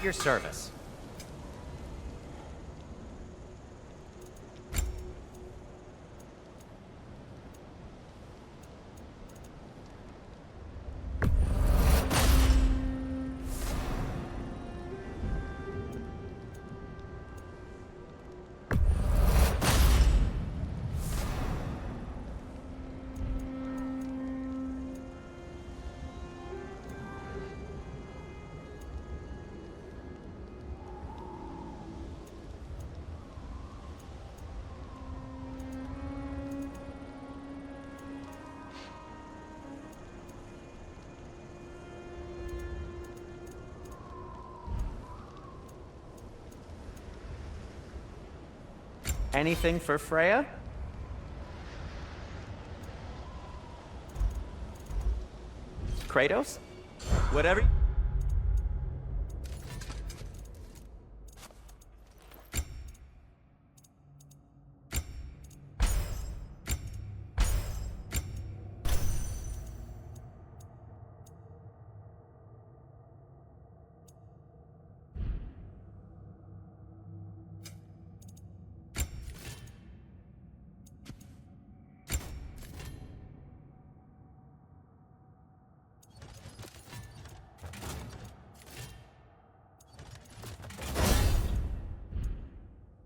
your service. Anything for Freya? Kratos? Whatever.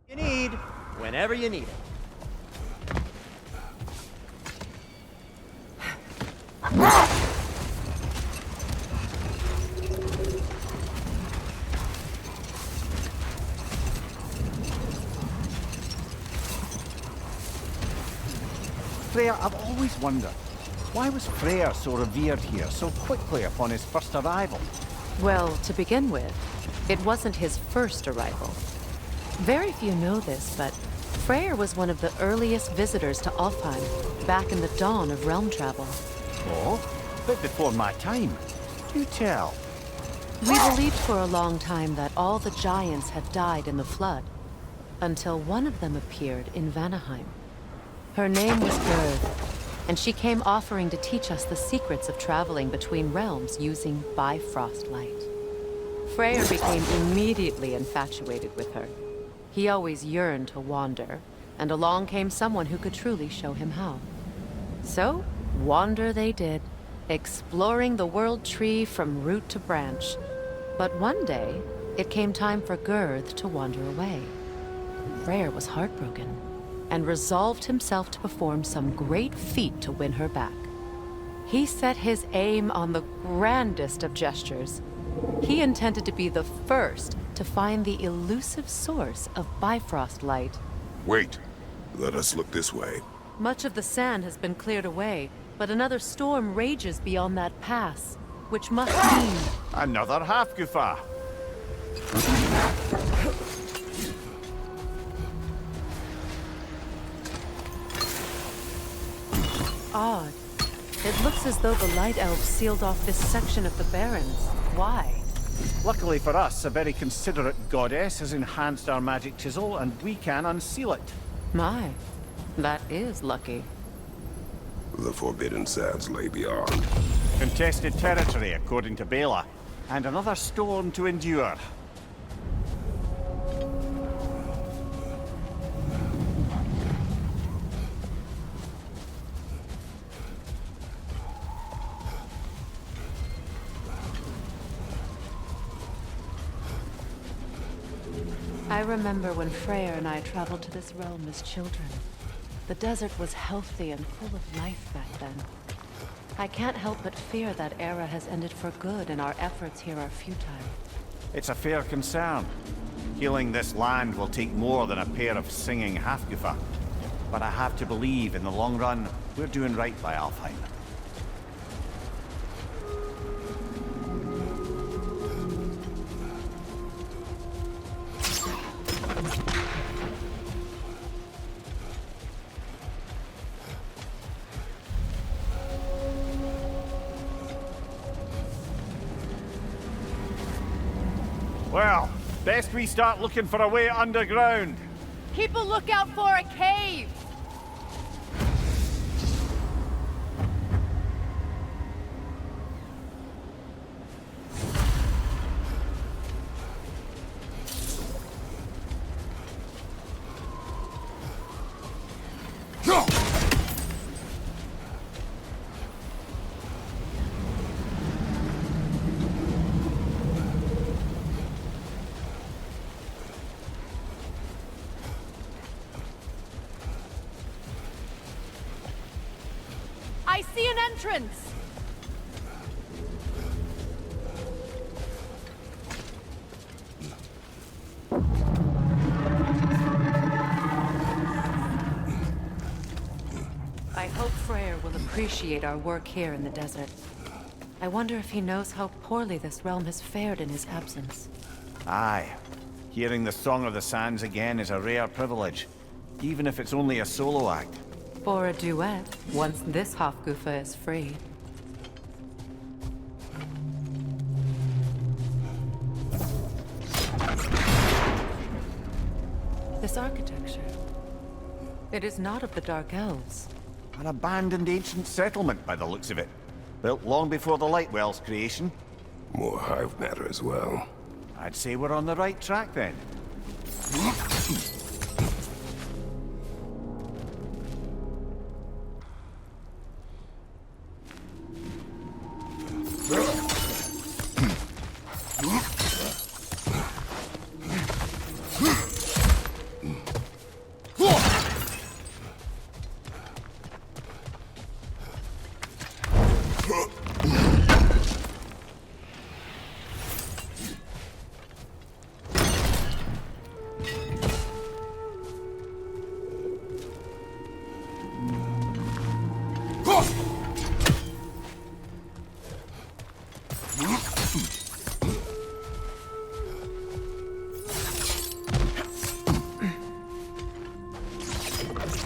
You need whenever you need it. Freya, I've always wondered, why was Freyr so revered here so quickly upon his first arrival? Well, to begin with, it wasn't his first arrival. Very few know this, but Freyr was one of the earliest visitors to Alfheim, back in the dawn of realm travel. Oh, but before my time. Do tell. We believed for a long time that all the giants had died in the flood, until one of them appeared in Vanaheim. Her name was Gerd, and she came offering to teach us the secrets of traveling between realms using Bifrost light. Freyr became immediately infatuated with her. He always yearned to wander, and along came someone who could truly show him how. So, wander they did, exploring the world tree from root to branch. But one day, it came time for Gerd to wander away. Freyr was heartbroken, and resolved himself to perform some great feat to win her back. He set his aim on the grandest of gestures. He intended to be the first to find the elusive source of Bifrost light. Wait. Let us look this way. Much of the sand has been cleared away, but another storm rages beyond that pass, which must mean... Another Hafgufa. Odd. It looks as though the Light Elves sealed off this section of the Barrens. Why? Luckily for us, a very considerate goddess has enhanced our magic chisel, and we can unseal it. My, that is lucky. The forbidden sands lay beyond. Contested territory, according to Bela, and another storm to endure. I remember when Freyr and I traveled to this realm as children. The desert was healthy and full of life back then. I can't help but fear that era has ended for good and our efforts here are futile. It's a fair concern. Healing this land will take more than a pair of singing Hafgufa. But I have to believe, in the long run, we're doing right by Alfheim. Well, best we start looking for a way underground. Keep a lookout for a cave! I see an entrance! I hope Freyr will appreciate our work here in the desert. I wonder if he knows how poorly this realm has fared in his absence. Aye. Hearing the Song of the Sands again is a rare privilege, even if it's only a solo act. For a duet, once this Hofgufa is free. This architecture. It is not of the Dark Elves. An abandoned ancient settlement by the looks of it. Built long before the Lightwell's creation. More hive matter as well. I'd say we're on the right track then.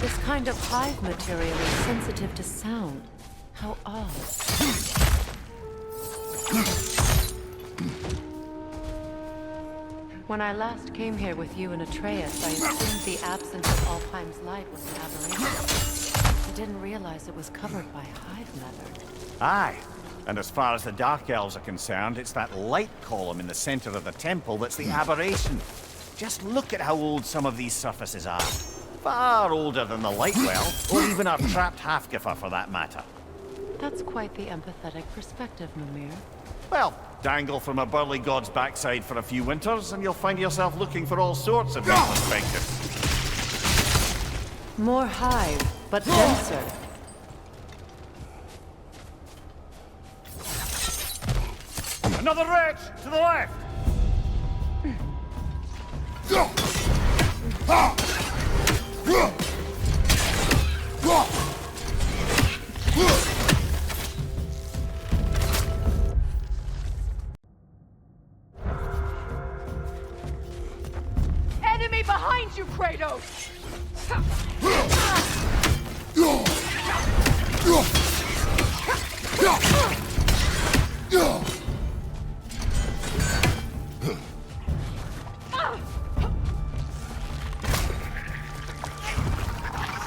This kind of hive material is sensitive to sound. How odd. When I last came here with you and Atreus, I assumed the absence of Alfheim's light was an aberration. I didn't realize it was covered by hive matter. Aye. And as far as the Dark Elves are concerned, it's that light column in the center of the temple that's the aberration. Just look at how old some of these surfaces are. Far older than the Lightwell, or even our trapped Hafgifa for that matter. That's quite the empathetic perspective, Mimir. Well, dangle from a burly god's backside for a few winters, and you'll find yourself looking for all sorts of new perspectives. More hive, but denser. Another wretch! To the left! Enemy behind you, Kratos!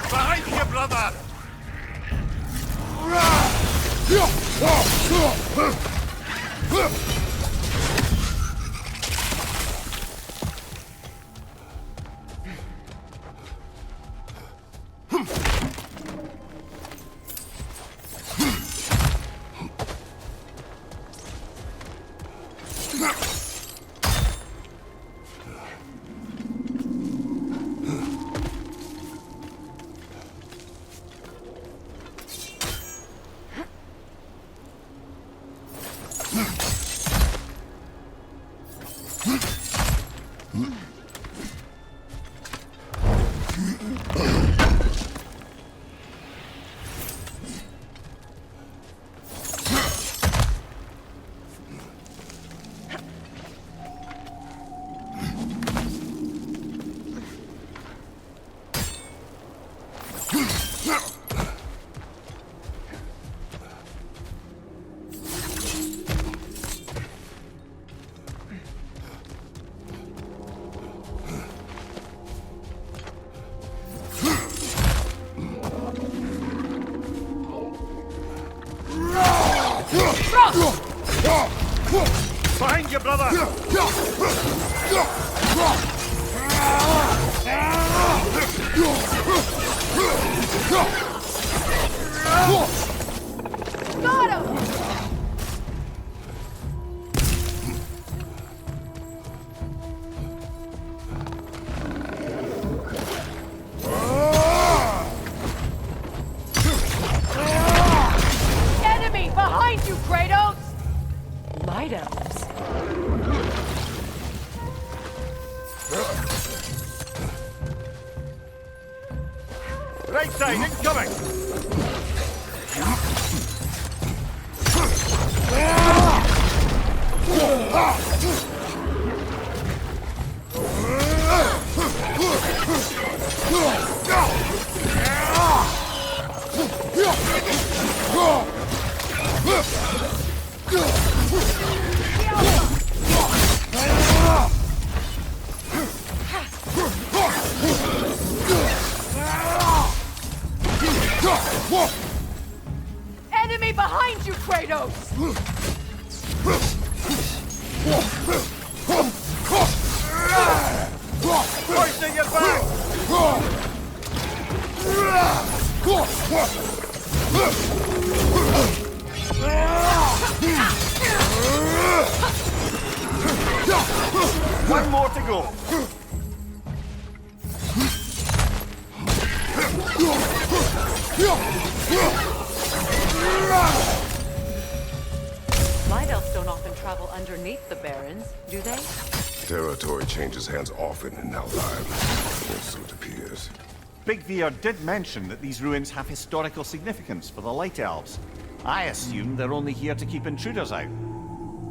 Behind you, brother! Behind you, brother! Got him! Right side, incoming! Enemy behind you, Kratos! Hoisting it back! One more to go. Light elves don't often travel underneath the barrens, do they? Territory changes hands often in Alfheim, or so it appears. Big Veer did mention that these ruins have historical significance for the Light Elves. I assume they're only here to keep intruders out.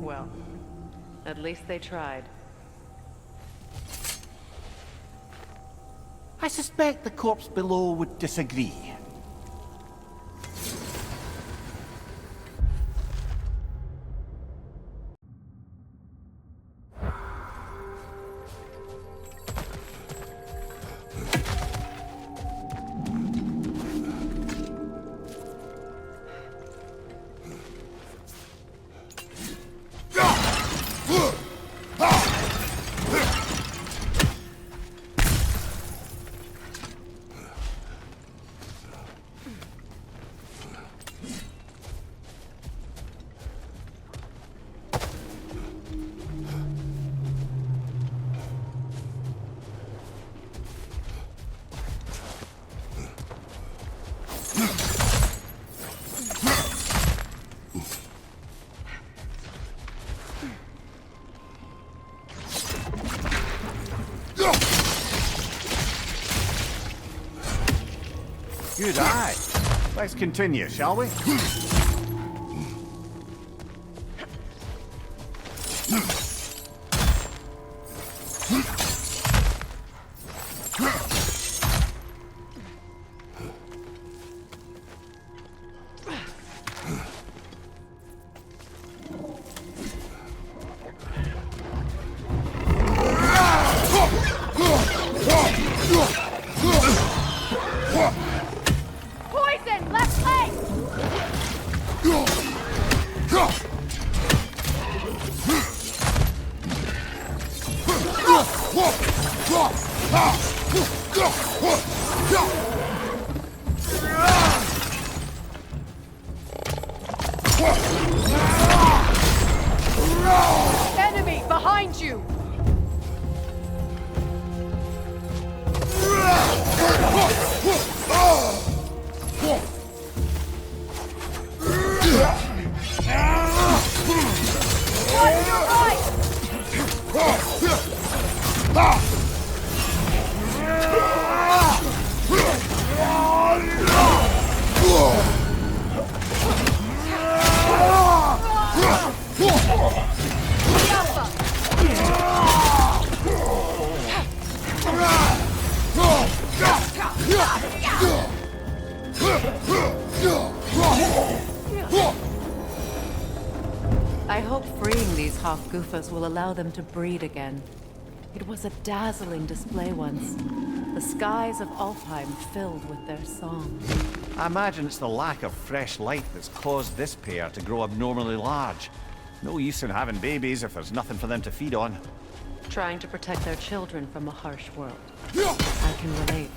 Well, at least they tried. I suspect the corpse below would disagree. Good eye. Let's continue, shall we? Poison! Left leg! Enemy behind you! On your right! I hope freeing these Hofgufas will allow them to breed again. It was a dazzling display once. The skies of Alfheim filled with their song. I imagine it's the lack of fresh light that's caused this pair to grow abnormally large. No use in having babies if there's nothing for them to feed on. Trying to protect their children from a harsh world. I can relate.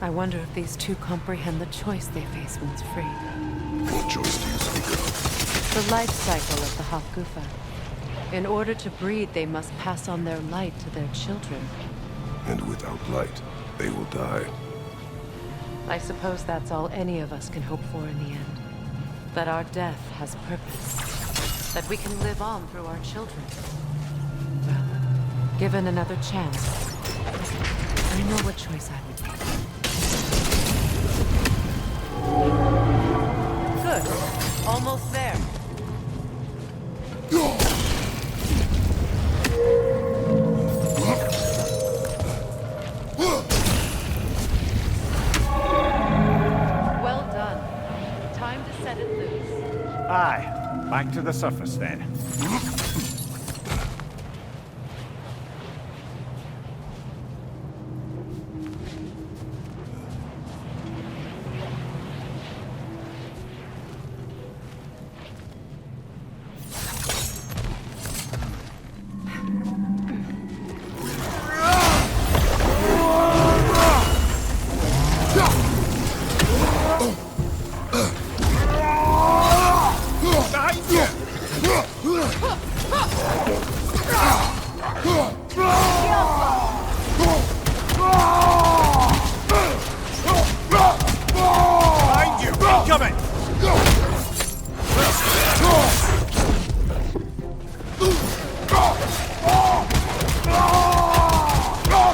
I wonder if these two comprehend the choice they face when it's free. What choice do you speak of? The life cycle of the Hofgufa. In order to breed, they must pass on their light to their children. And without light, they will die. I suppose that's all any of us can hope for in the end. That our death has purpose. That we can live on through our children. Well, given another chance, I know what choice I would make. Good. Almost there. Well done. Time to set it loose. Aye, back to the surface then.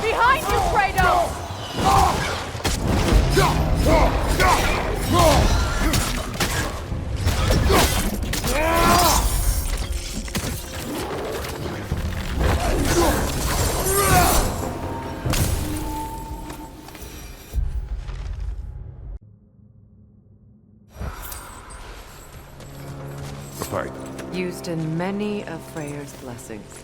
Behind you, Kratos! The pipe. Used in many of Freyr's blessings.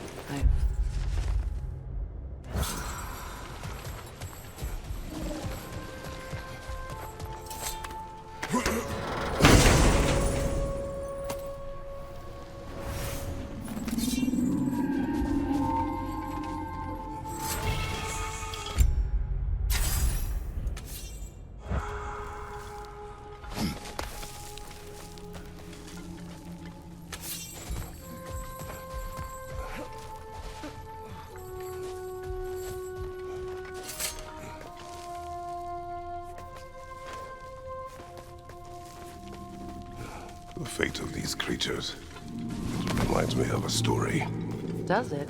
The fate of these creatures. It reminds me of a story. Does it?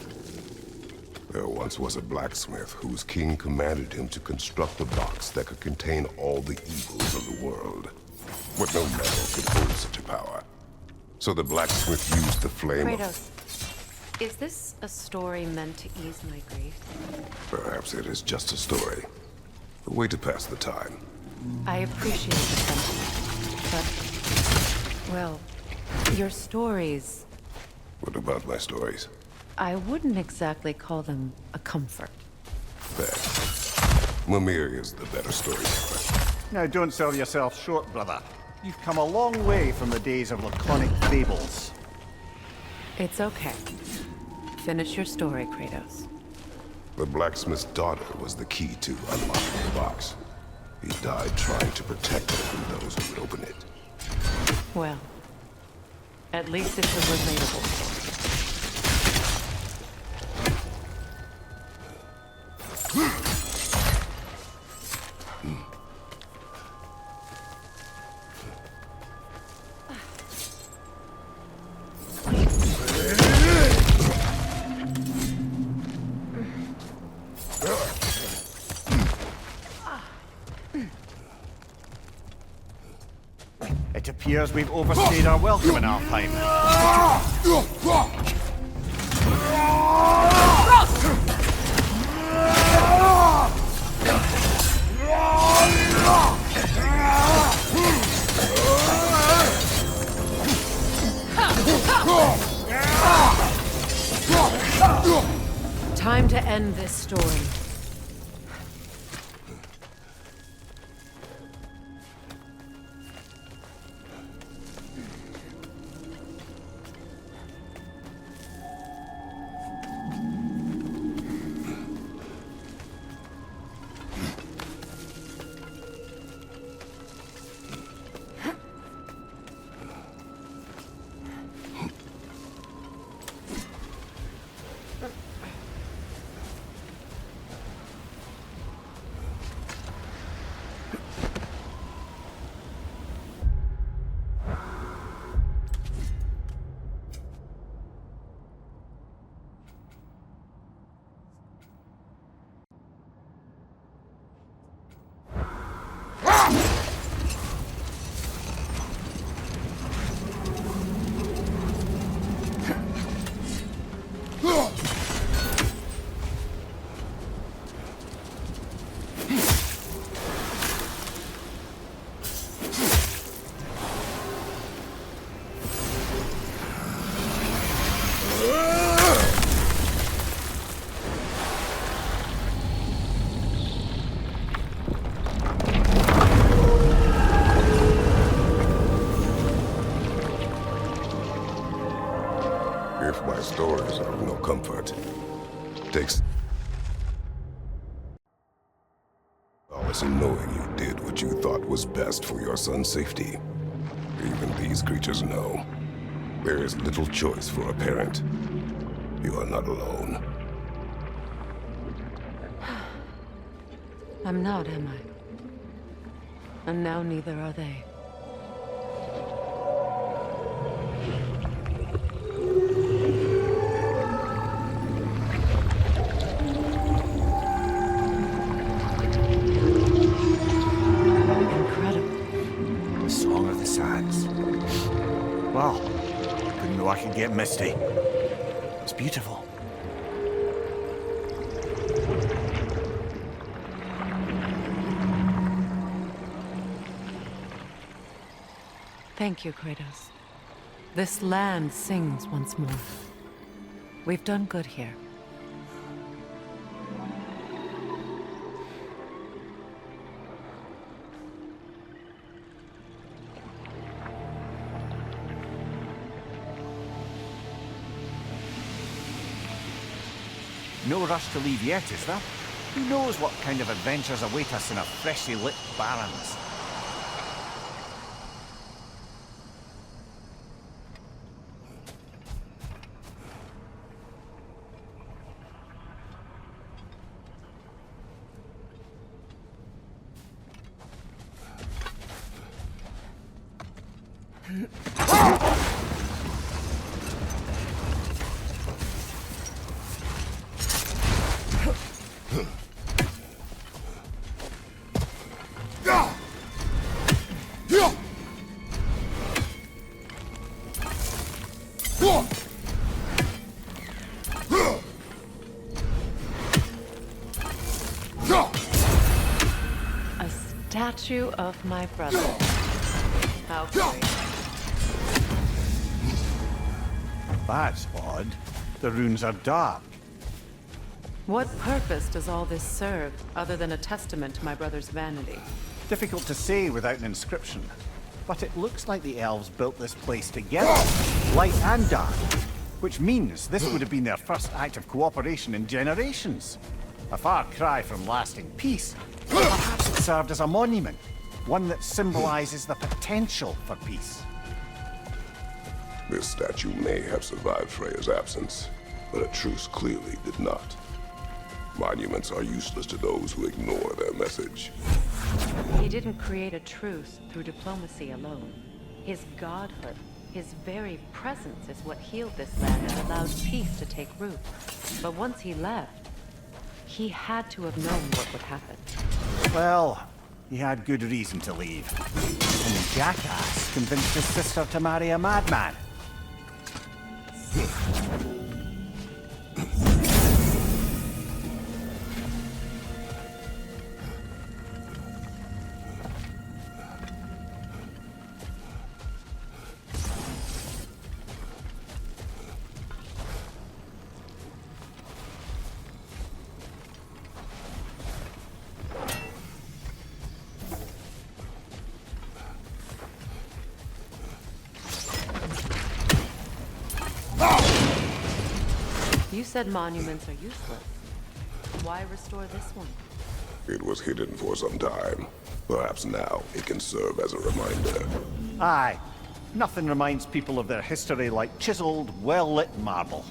There once was a blacksmith whose king commanded him to construct a box that could contain all the evils of the world. But no metal could hold such a power. So the blacksmith used the flame Kratos, is this a story meant to ease my grief? Perhaps it is just a story. A way to pass the time. I appreciate the sentiment, but, well, your stories, What about my stories? I wouldn't exactly call them a comfort. Fair. Mimir is the better storyteller. Now don't sell yourself short, brother. You've come a long way from the days of laconic fables. It's okay. Finish your story, Kratos. The blacksmith's daughter was the key to unlocking the box. He died trying to protect her from those who would open it. Well, at least it's a relatable story. It appears we've overstayed our welcome in Alfheim. end this story. If my stories are of no comfort, takes solace in knowing you did what you thought was best for your son's safety. Even these creatures know there is little choice for a parent. You are not alone. I'm not, am I? And now neither are they. Incredible. The Song of the Sands. Well, didn't know I could get misty. It's beautiful. Thank you, Kratos. This land sings once more. We've done good here. No rush to leave yet, is there? Who knows what kind of adventures await us in our freshly lit barrens? Statue of my brother. How great. That's odd. The runes are dark. What purpose does all this serve, other than a testament to my brother's vanity? Difficult to say without an inscription. But it looks like the elves built this place together, light and dark. Which means this would have been their first act of cooperation in generations. A far cry from lasting peace. Perhaps it served as a monument, one that symbolizes the potential for peace. This statue may have survived Freya's absence, but a truce clearly did not. Monuments are useless to those who ignore their message. He didn't create a truce through diplomacy alone. His godhood, his very presence is what healed this land and allowed peace to take root. But once he left, he had to have known what would happen. Well, he had good reason to leave. And the jackass convinced his sister to marry a madman. You said monuments are useless. Why restore this one? It was hidden for some time. Perhaps now it can serve as a reminder. Aye. Nothing reminds people of their history like chiseled, well-lit marble.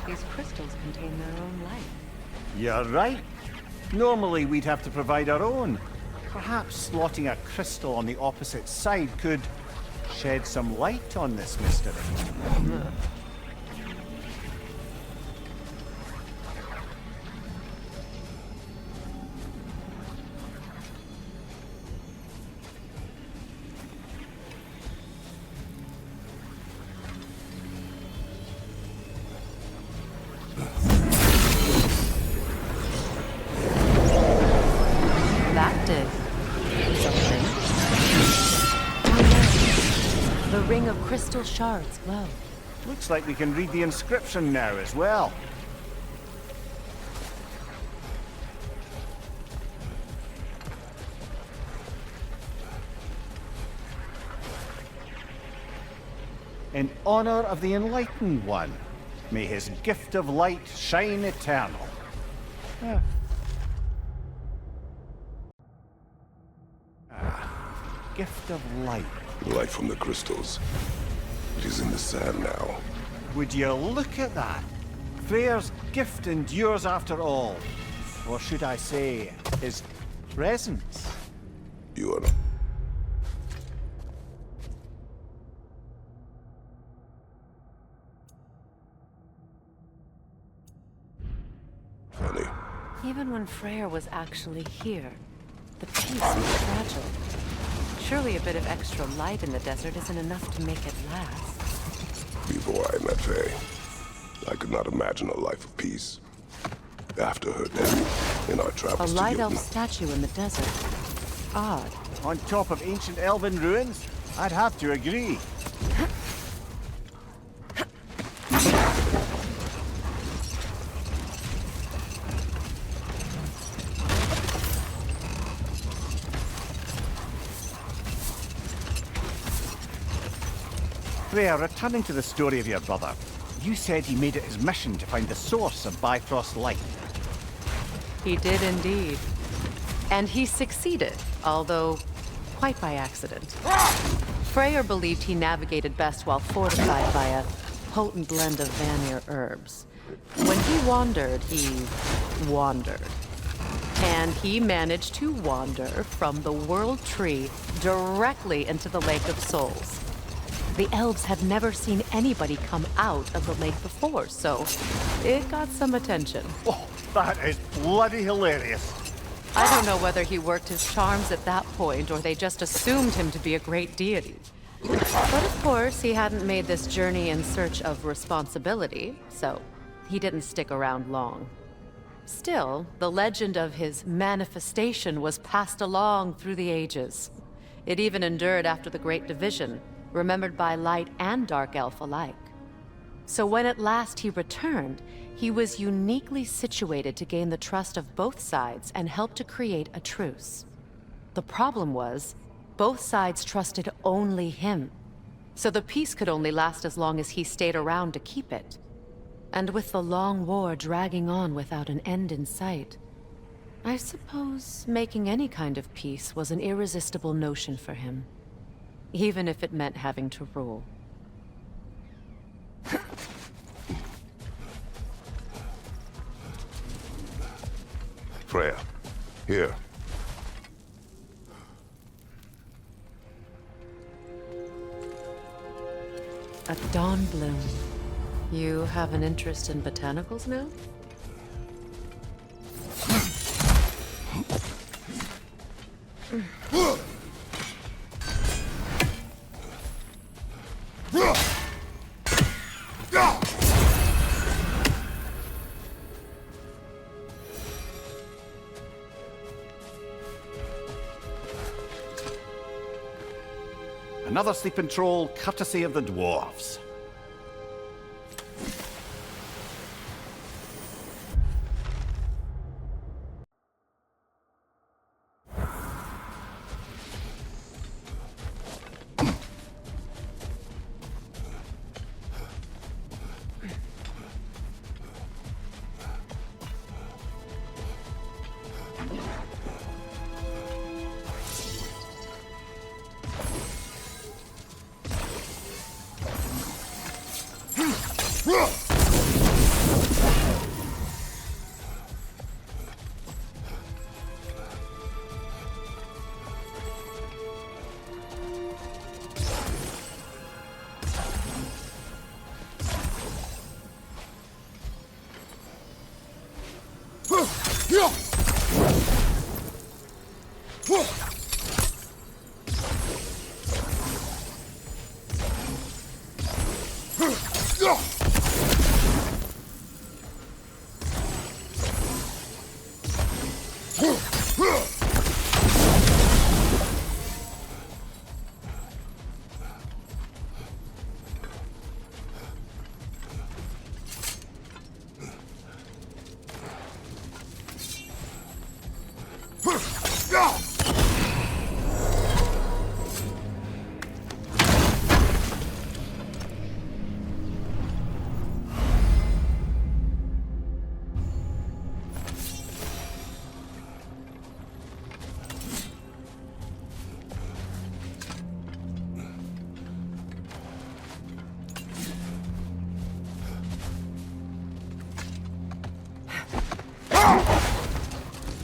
These crystals contain their own light. You're right. Normally we'd have to provide our own. Perhaps slotting a crystal on the opposite side could shed some light on this mystery. That did something. Oh, no. The ring of crystal shards glow. Looks like we can read the inscription now as well. In honor of the Enlightened One, may his gift of light shine eternal. Gift of light. Light from the crystals. It is in the sand now. Would you look at that? Freyr's gift endures after all. Or should I say, his presence? You are... funny. Even when Freyr was actually here, the peace was fragile. Surely a bit of extra light in the desert isn't enough to make it last. Before I met Faye, I could not imagine a life of peace. After her death, in our A travels to light elf Jotun, statue in the desert. Odd. On top of ancient Elven ruins? I'd have to agree. Freya, returning to the story of your brother, you said he made it his mission to find the source of Bifrost light. He did indeed. And he succeeded, although quite by accident. Freyr believed he navigated best while fortified by a potent blend of Vanir herbs. When he wandered, he wandered. And he managed to wander from the World Tree directly into the Lake of Souls. The elves had never seen anybody come out of the lake before, so it got some attention. Oh, that is bloody hilarious. I don't know whether he worked his charms at that point or they just assumed him to be a great deity. But of course, he hadn't made this journey in search of responsibility, so he didn't stick around long. Still, the legend of his manifestation was passed along through the ages. It even endured after the Great Division, remembered by Light and Dark Elf alike. So when at last he returned, he was uniquely situated to gain the trust of both sides and help to create a truce. The problem was, both sides trusted only him. So the peace could only last as long as he stayed around to keep it. And with the long war dragging on without an end in sight, I suppose making any kind of peace was an irresistible notion for him. Even if it meant having to rule. Freya, here. A dawn bloom. You have an interest in botanicals now? Another sleeping troll, courtesy of the dwarves.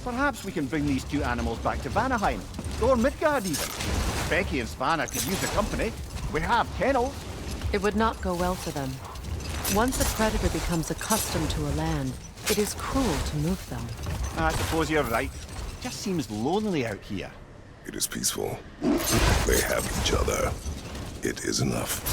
Perhaps we can bring these two animals back to Vanaheim, or Midgard even. Becky and Svanna could use the company. We have kennels. It would not go well for them. Once a predator becomes accustomed to a land, it is cruel to move them. I suppose you're right. Just seems lonely out here. It is peaceful. They have each other. It is enough.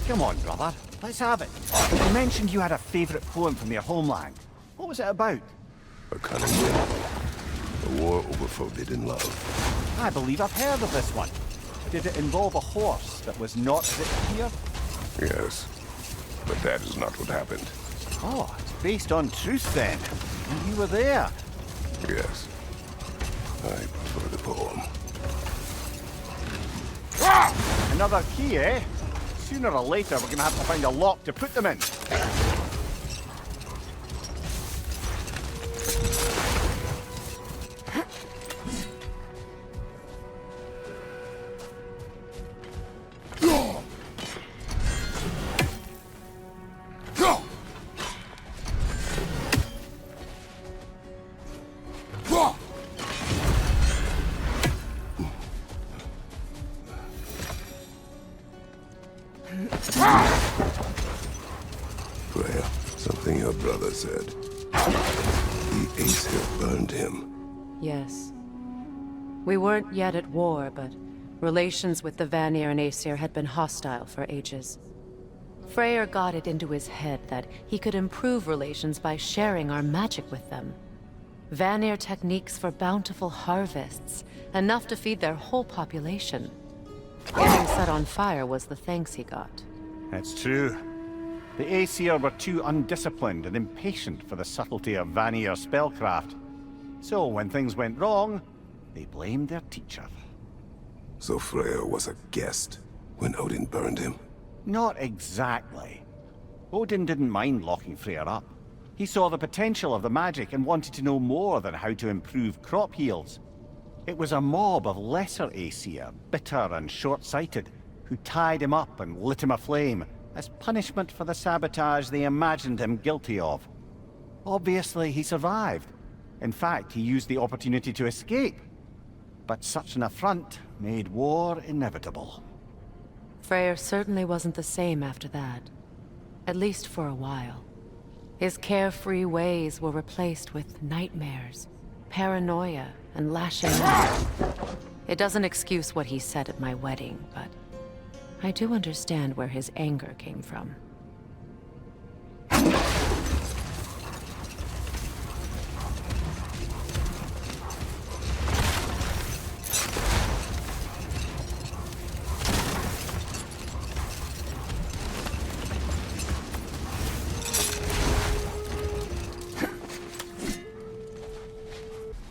Come on, brother. Let's have it. You mentioned you had a favourite poem from your homeland. What was it about? A cunning man. A war over forbidden love. I believe I've heard of this one. Did it involve a horse that was not as it appeared? Yes, but that is not what happened. Oh, it's based on truth then. And you were there. Yes, I prefer the poem. Another key, eh? Sooner or later, we're gonna have to find a lock to put them in. Freya, something your brother said. The Aesir burned him. Yes. We weren't yet at war, but relations with the Vanir and Aesir had been hostile for ages. Freyr got it into his head that he could improve relations by sharing our magic with them. Vanir techniques for bountiful harvests, enough to feed their whole population. Getting set on fire was the thanks he got. It's true. The Aesir were too undisciplined and impatient for the subtlety of Vanir spellcraft. So when things went wrong, they blamed their teacher. So Freya was a guest when Odin burned him? Not exactly. Odin didn't mind locking Freyr up. He saw the potential of the magic and wanted to know more than how to improve crop yields. It was a mob of lesser Aesir, bitter and short-sighted, who tied him up and lit him aflame as punishment for the sabotage they imagined him guilty of. Obviously, he survived. In fact, he used the opportunity to escape. But such an affront made war inevitable. Freyr certainly wasn't the same after that. At least for a while. His carefree ways were replaced with nightmares, paranoia, and lashing out. It doesn't excuse what he said at my wedding, but I do understand where his anger came from.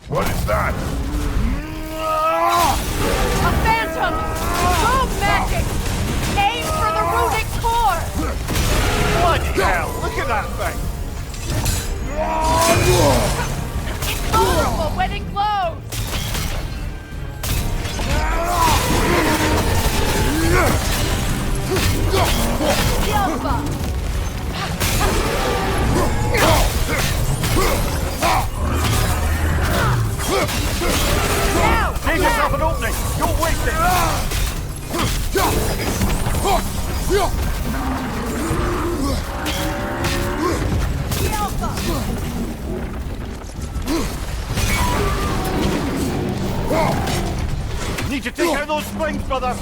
What is that? A phantom! Go magic! Aim for the runic core! Bloody hell! Look at that thing! It's vulnerable when it glows! Yelpa! Now! Make yourself an opening! Don't waste it! Need to take out those springs, brother!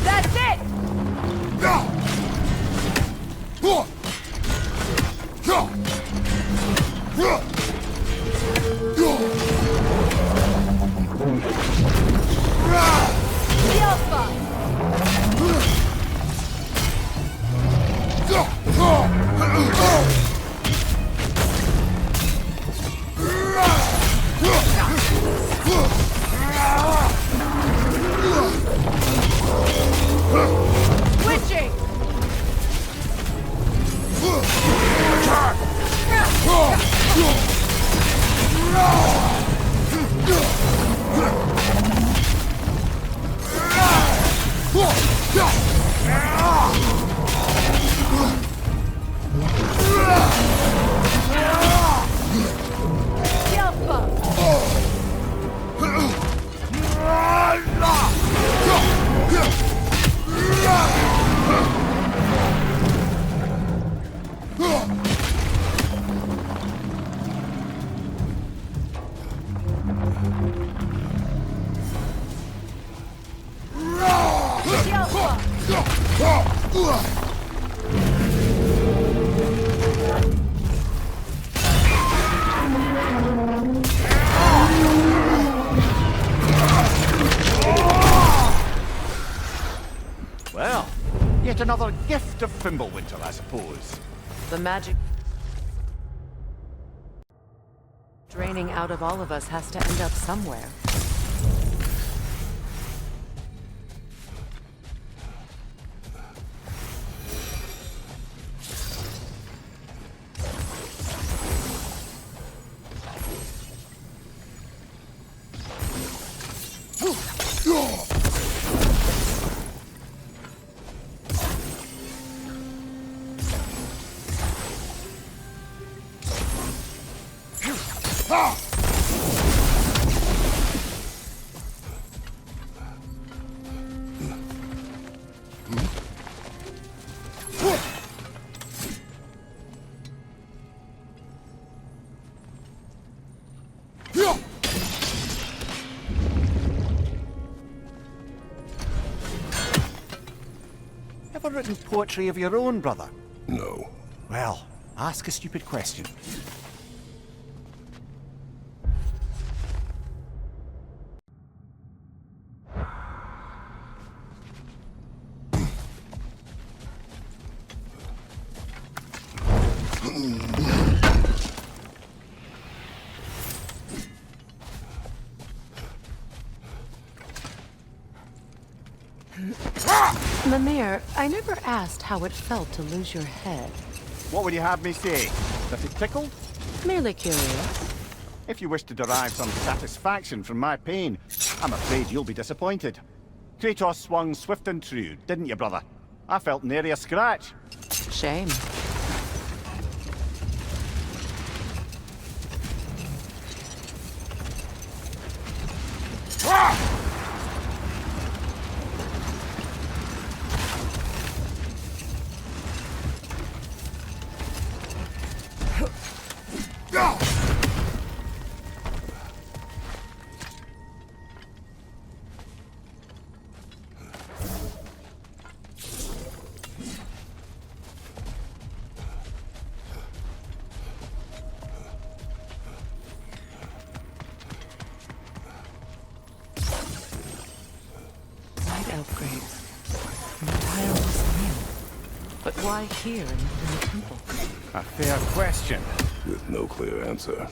That's it! Switching! Attack! Well, yet another gift of Fimbulvinter, I suppose. The magic draining out of all of us has to end up somewhere. Ever written poetry of your own, brother? No. Well, ask a stupid question. Mimir, I never asked how it felt to lose your head. What would you have me say? That it tickled? Merely curious. If you wish to derive some satisfaction from my pain, I'm afraid you'll be disappointed. Kratos swung swift and true, didn't you, brother? I felt nary a scratch. Shame. But why here and not in the temple? A fair question. With no clear answer.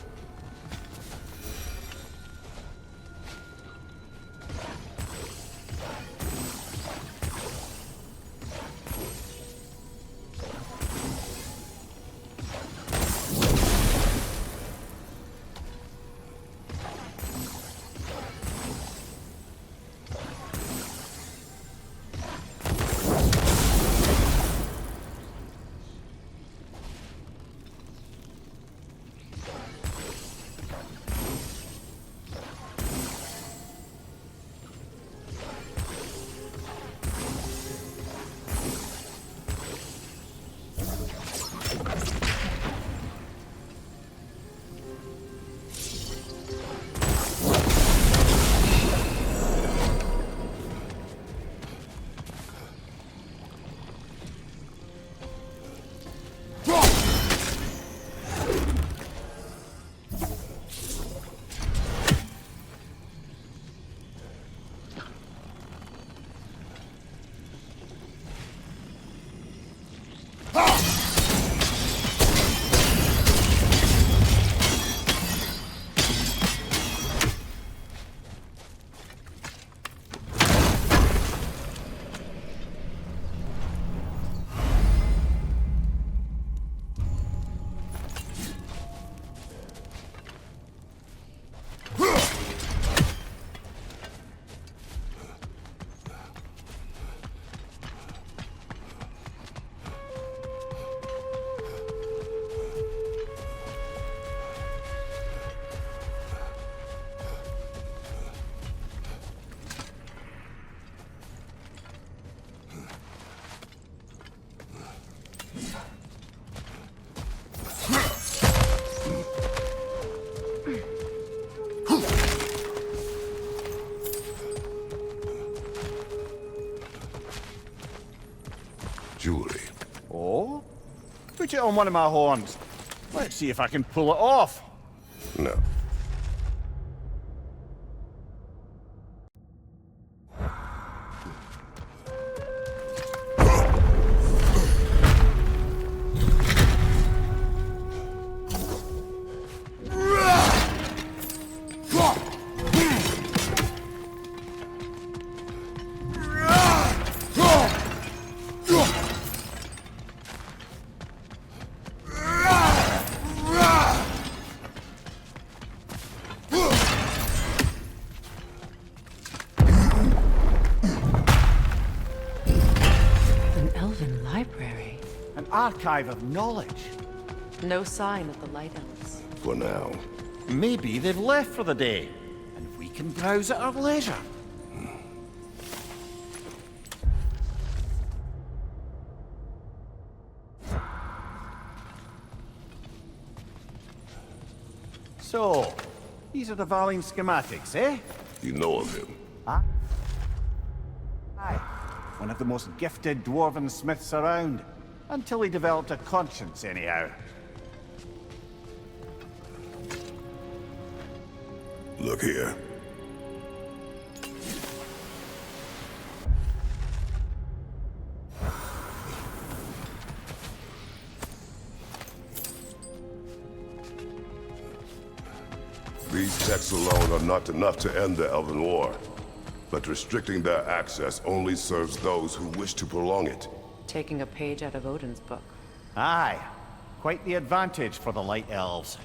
jewelry. Oh? Put it on one of my horns. Let's see if I can pull it off. No. Archive of knowledge. No sign of the Light Elves. For now. Maybe they've left for the day, and we can browse at our leisure. So, these are the Valine schematics, eh? You know of him. Aye. One of the most gifted dwarven smiths around. Until he developed a conscience, anyhow. Look here. These texts alone are not enough to end the Elven War. But restricting their access only serves those who wish to prolong it. Taking a page out of Odin's book. Aye. Quite the advantage for the Light Elves.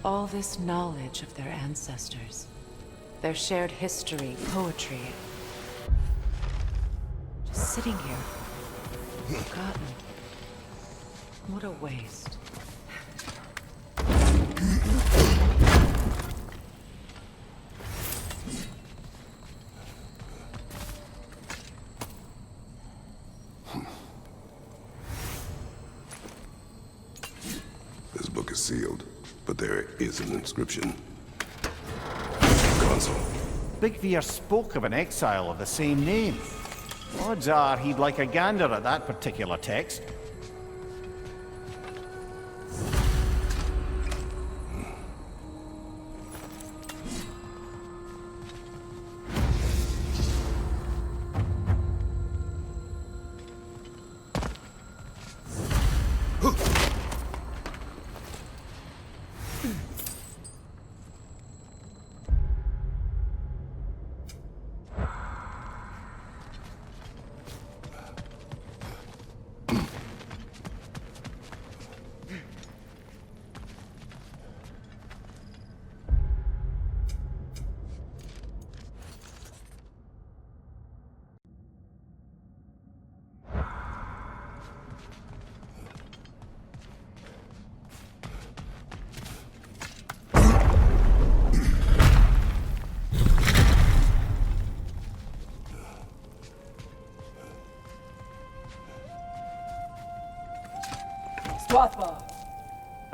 All this knowledge of their ancestors. Their shared history, poetry. Just sitting here. Forgotten. What a waste. This book is sealed, but there is an inscription. Console. Big Veer spoke of an exile of the same name. Odds are he'd like a gander at that particular text.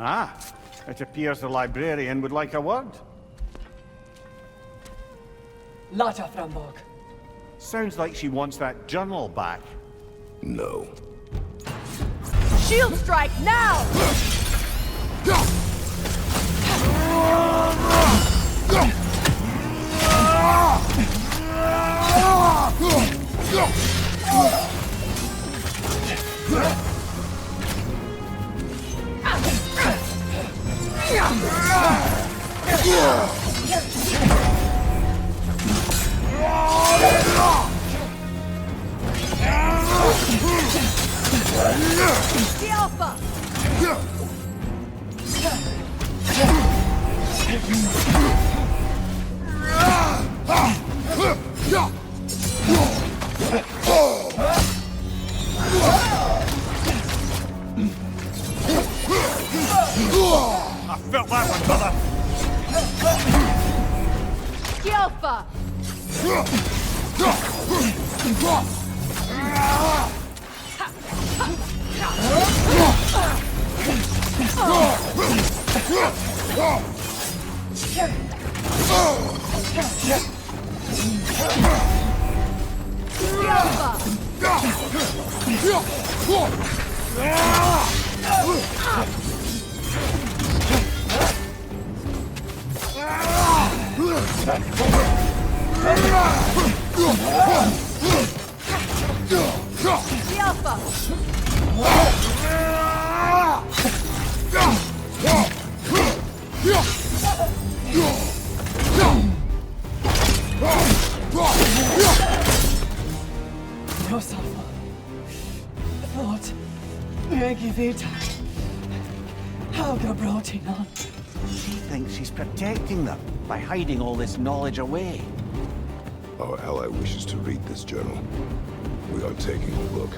Ah, it appears the librarian would like a word. Lata Framborg. Sounds like she wants that journal back. No. Shield strike now! The Alpha! I felt that one, brother. The Alpha! Yourself. Thought. Megivita. How Gabrotinon. She thinks she's protecting them by hiding all this knowledge away. Our ally wishes to read this journal. We are taking a look.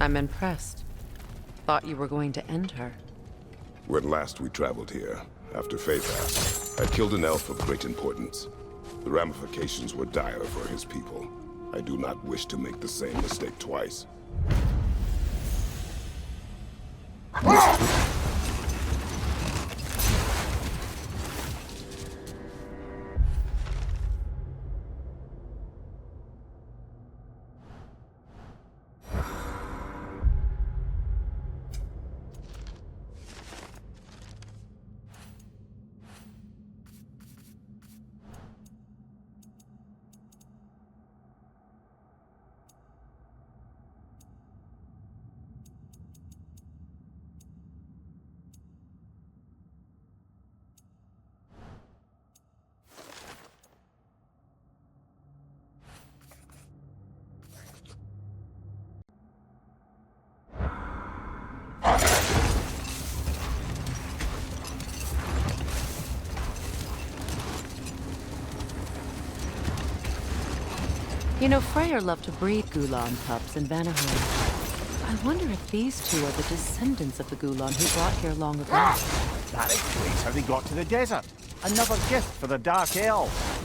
I'm impressed. Thought you were going to end her. When last we traveled here, after Faithas, I killed an elf of great importance. The ramifications were dire for his people. I do not wish to make the same mistake twice. You know, Freyr loved to breed Gulan pups in Vanaheim. I wonder if these two are the descendants of the Gulan who brought here long ago. That explains how they got to the desert. Another gift for the Dark Elf.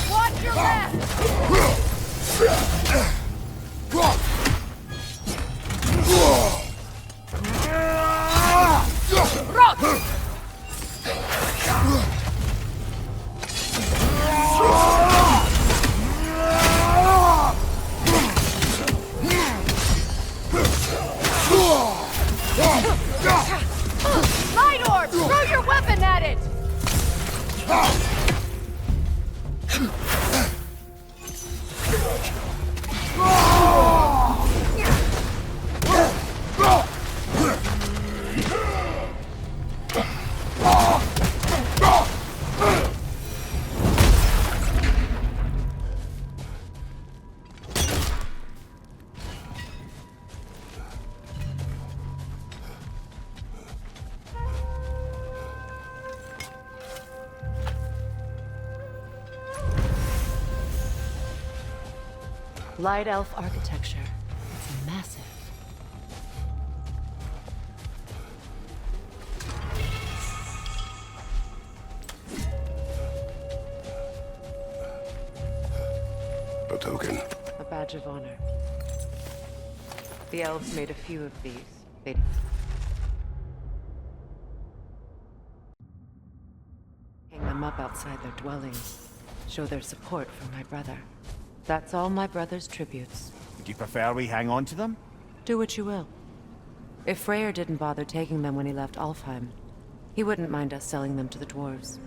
Watch your back! Light orb! Throw your weapon at it! Light elf architecture. It's massive. A token. A badge of honor. The elves made a few of these. They hang them up outside their dwellings. Show their support for my brother. That's all my brother's tributes. Would you prefer we hang on to them? Do what you will. If Freyr didn't bother taking them when he left Alfheim, he wouldn't mind us selling them to the dwarves.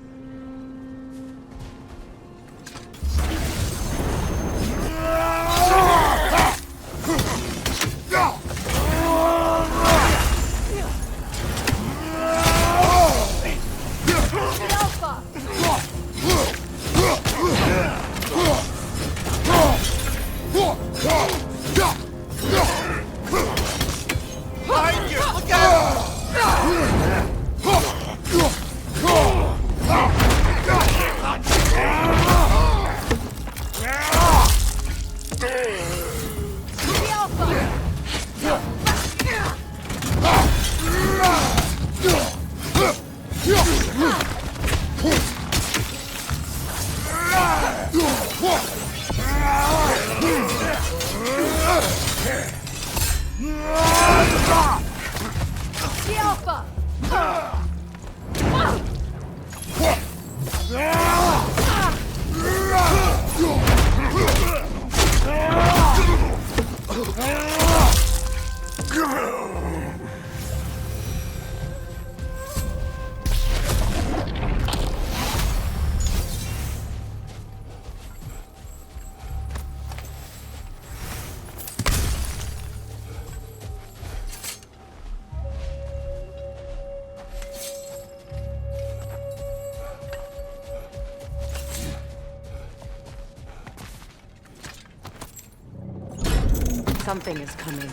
Something is coming,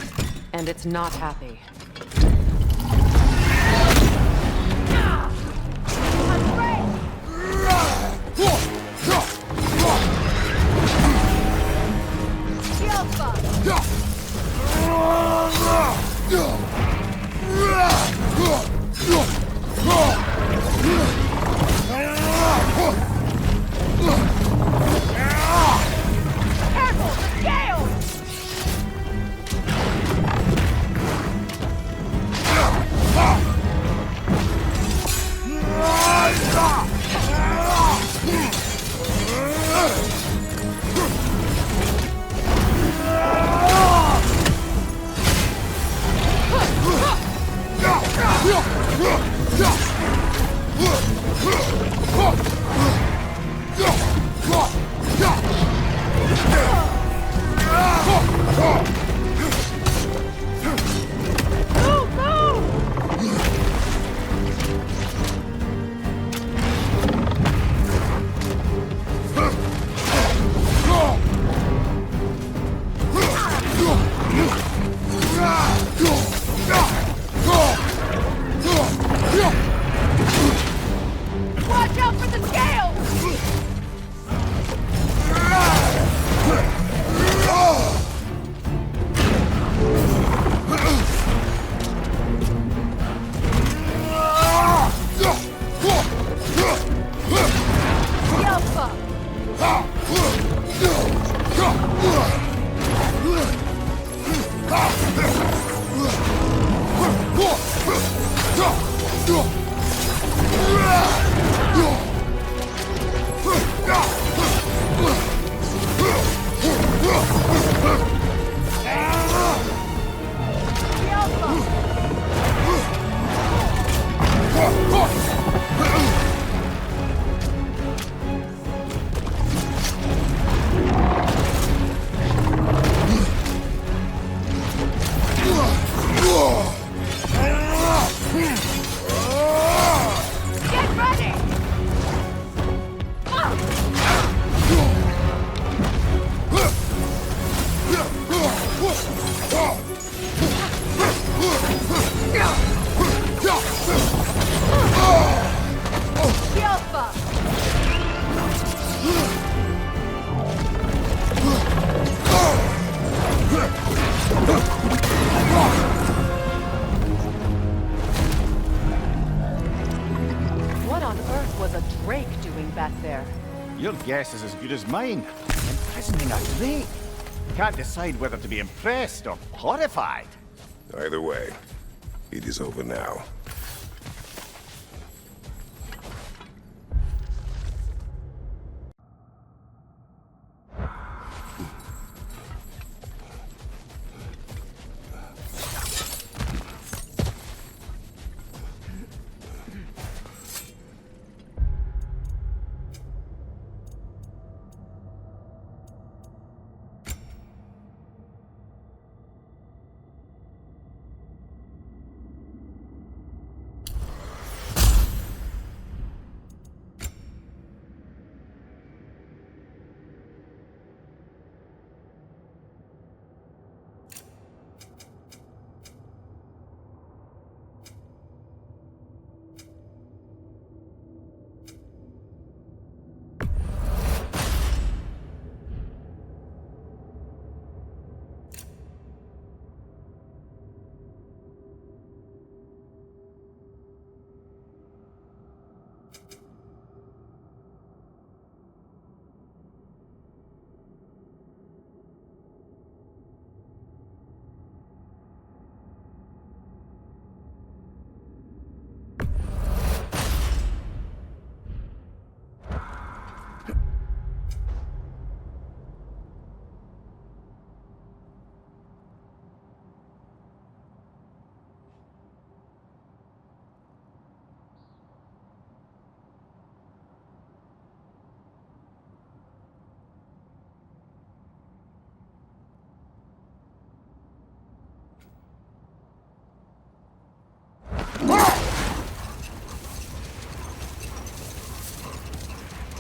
and it's not happy. Watch out for the scales! What on earth was a drake doing back there? Your guess is as good as mine. Imprisoning a drake. Can't decide whether to be impressed or horrified. Either way, it is over now.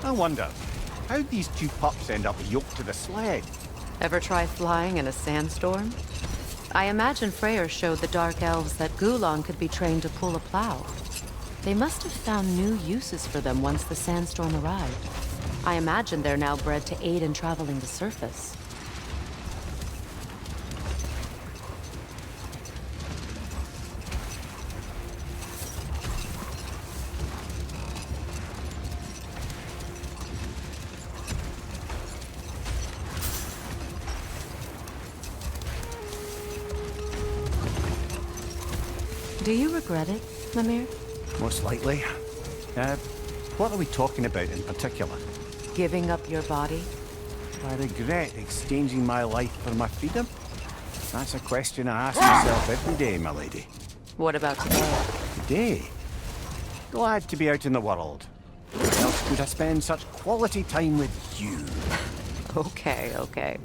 I wonder, how'd these two pups end up yoked to the sled? Ever try flying in a sandstorm? I imagine Freyr showed the Dark Elves that Gulon could be trained to pull a plow. They must have found new uses for them once the sandstorm arrived. I imagine they're now bred to aid in traveling the surface. Do you regret it, Mimir? Most likely. What are we talking about in particular? Giving up your body? I regret exchanging my life for my freedom? That's a question I ask myself every day, my lady. What about today? Today? Glad to be out in the world. Where else could I spend such quality time with you? Okay, okay.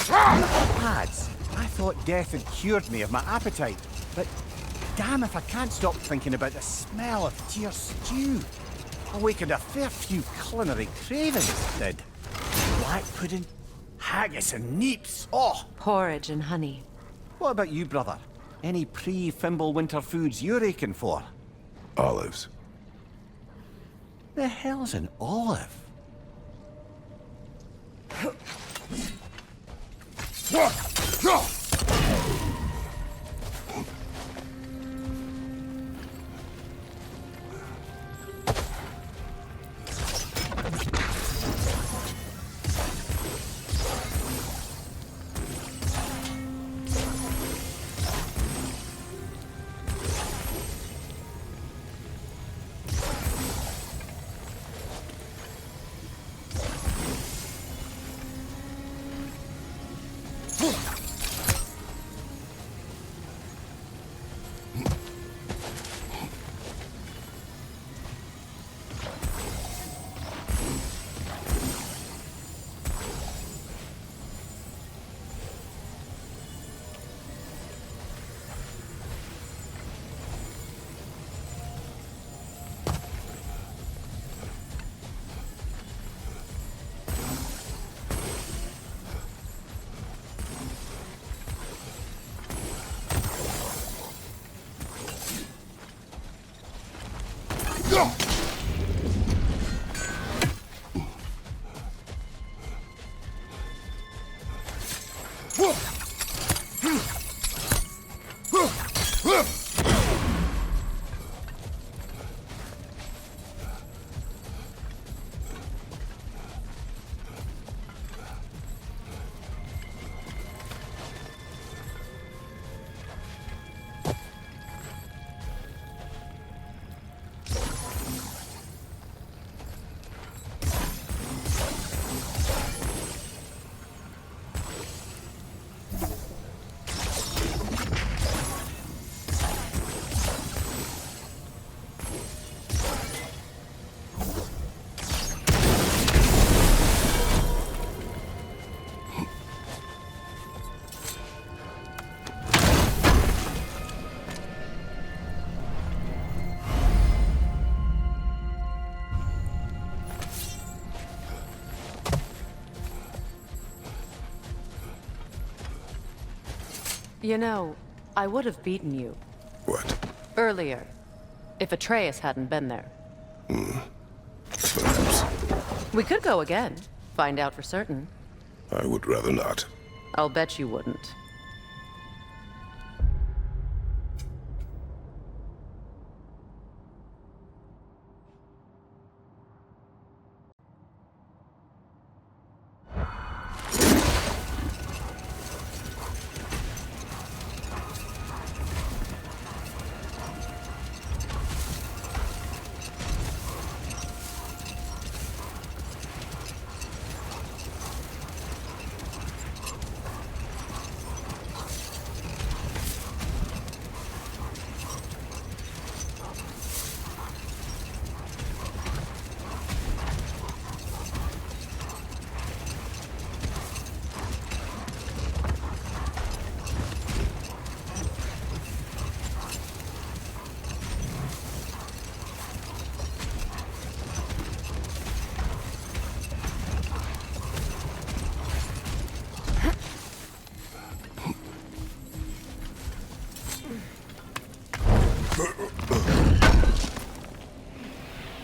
Lads, I thought death had cured me of my appetite, but damn if I can't stop thinking about the smell of tear stew. Awakened a fair few culinary cravings, did. Black pudding, haggis and neeps, oh! Porridge and honey. What about you, brother? Any pre-Fimbulvinter foods you're aching for? Olives. The hell's an olive? You know, I would have beaten you. What? Earlier. If Atreus hadn't been there. We could go again. Find out for certain. I would rather not. I'll bet you wouldn't.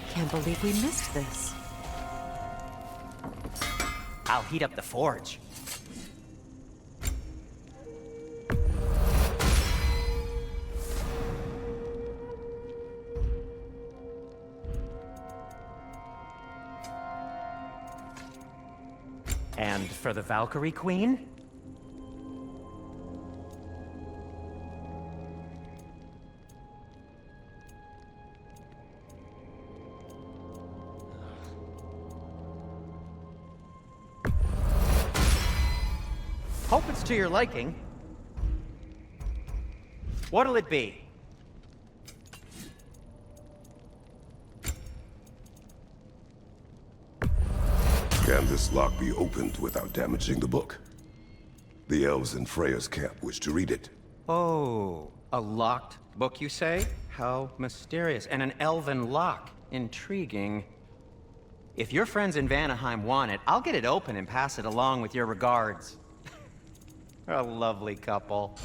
Can't believe we missed this. I'll heat up the forge. And for the Valkyrie Queen? Hope it's to your liking. What'll it be? Can this lock be opened without damaging the book? The elves in Freya's camp wish to read it. Oh, a locked book, you say? How mysterious. And an elven lock. Intriguing. If your friends in Vanaheim want it, I'll get it open and pass it along with your regards. A lovely couple.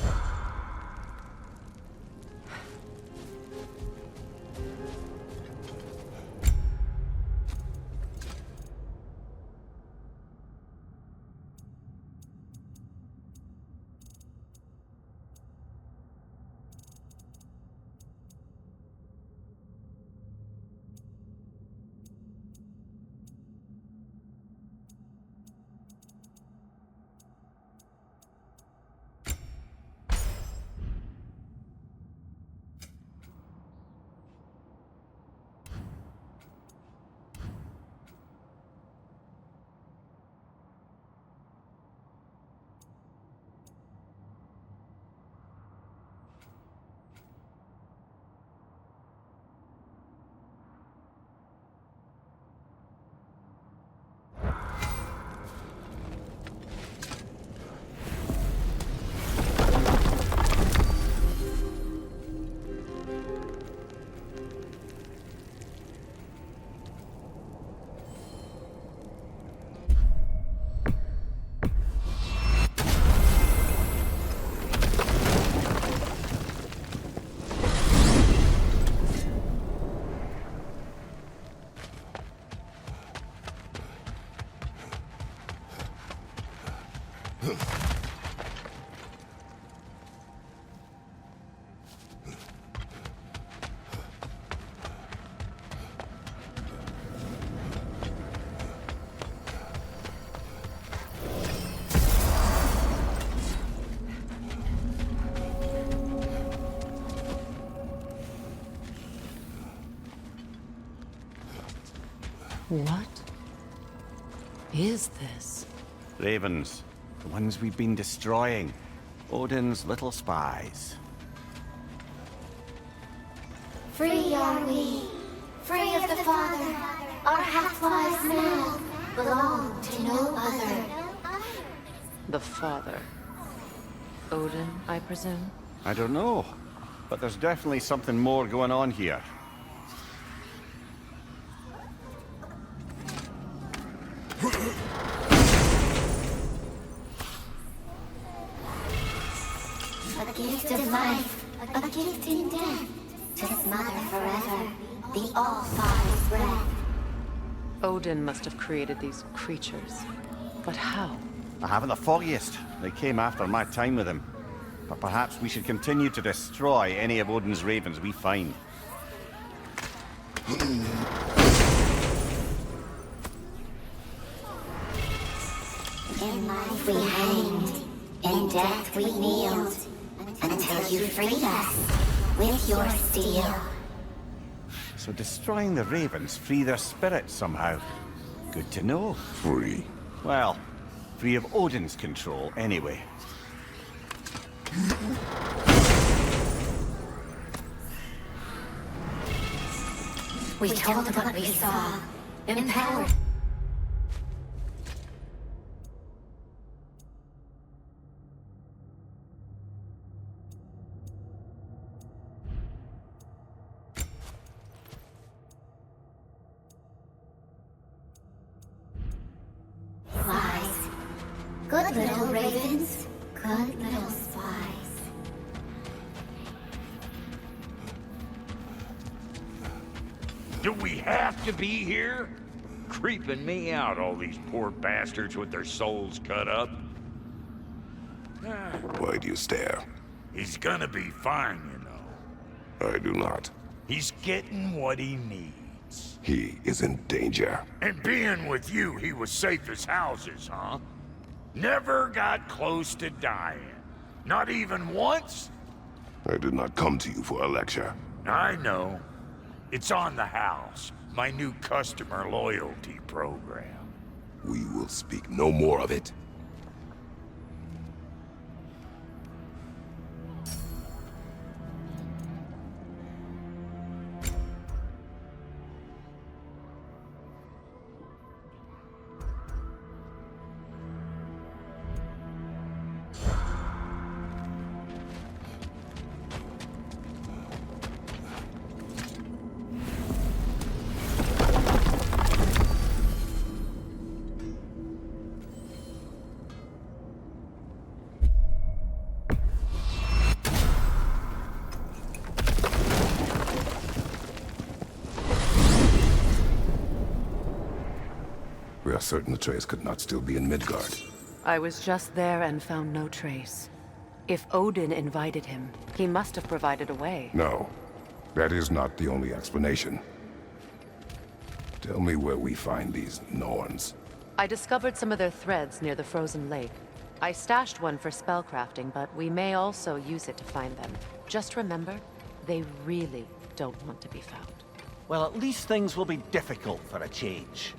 What is this? Ravens. The ones we've been destroying. Odin's little spies. Free are we, free of the Father. Our half-lives now belong to no other. The father. Odin, I presume? I don't know, but there's definitely something more going on here. A gift of life, a gift in death, to smother forever the All-Father's breath. Odin must have created these creatures. But how? I haven't the foggiest. They came after my time with him. But perhaps we should continue to destroy any of Odin's ravens we find. In life we hanged, in death we kneeled, until you freed us with your steel. So destroying the ravens free their spirits somehow. Good to know. Free. Well, free of Odin's control anyway. We told what we saw, empowered. Spies. Good little ravens, good little spies. Do we have to be here? Creeping me out, all these poor bastards with their souls cut up. Why do you stare? He's gonna be fine, you know. I do not. He's getting what he needs. He is in danger. And being with you, he was safe as houses, huh? Never got close to dying. Not even once? I did not come to you for a lecture. I know. It's on the house. My new customer loyalty program. We will speak no more of it. We are certain Atreus could not still be in Midgard. I was just there and found no trace. If Odin invited him, he must have provided a way. No, that is not the only explanation. Tell me where we find these Norns. I discovered some of their threads near the frozen lake. I stashed one for spellcrafting, but we may also use it to find them. Just remember, they really don't want to be found. Well, at least things will be difficult for a change.